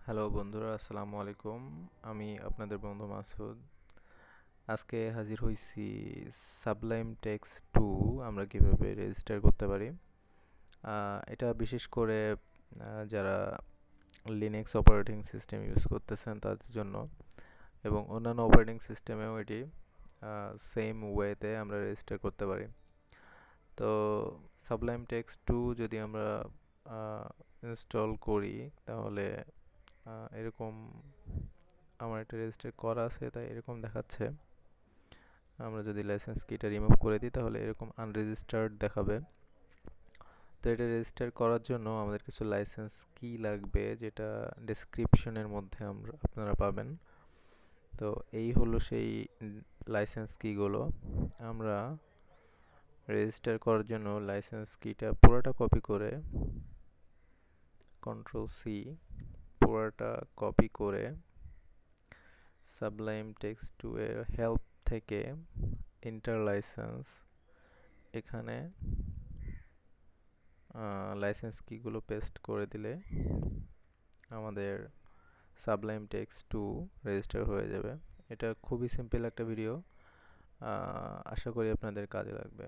Hello বন্ধুরা, আসসালামু আলাইকুম। আমি আপনাদের বন্ধু মাসুদ। আজকে হাজির হইছি সাবলাইম টেক্সট 2 আমরা কিভাবে রেজিস্টার করতে পারি। এটা বিশেষ করে যারা লিনাক্স অপারেটিং সিস্টেম ইউজ করতেছেন তাদের জন্য, এবং অন্যান্য অপারেটিং সিস্টেমেও এটি সেম ওয়েতে আমরা রেজিস্টার করতে পারি। তো সাবলাইম টেক্সট 2 যদি আমরা ইনস্টল করি তাহলে এরকম আমার একটা রেজিস্টার করা আছে তাই এরকম দেখাচ্ছে। আমরা যদি লাইসেন্স কিটা রিমুভ করে দিই তাহলে এরকম আনরেজিস্টার্ড দেখাবে। তো এটা রেজিস্টার করার জন্য আমাদের কিছু লাইসেন্স কি লাগবে, যেটা ডেসক্রিপশনের মধ্যে আপনারা পাবেন। তো এই হলো সেই লাইসেন্স কিগুলো। আমরা রেজিস্টার করার জন্য লাইসেন্স কিটা পুরোটা কপি করে Ctrl+C পুরোটা কপি করে সাবলাইম টেক্সট 2 এর হেল্প থেকে ইন্টার লাইসেন্স এখানে লাইসেন্স কিগুলো পেস্ট করে দিলে আমাদের সাবলাইম টেক্সট 2 রেজিস্টার হয়ে যাবে। এটা খুবই সিম্পল একটা ভিডিও, আশা করি আপনাদের কাজে লাগবে।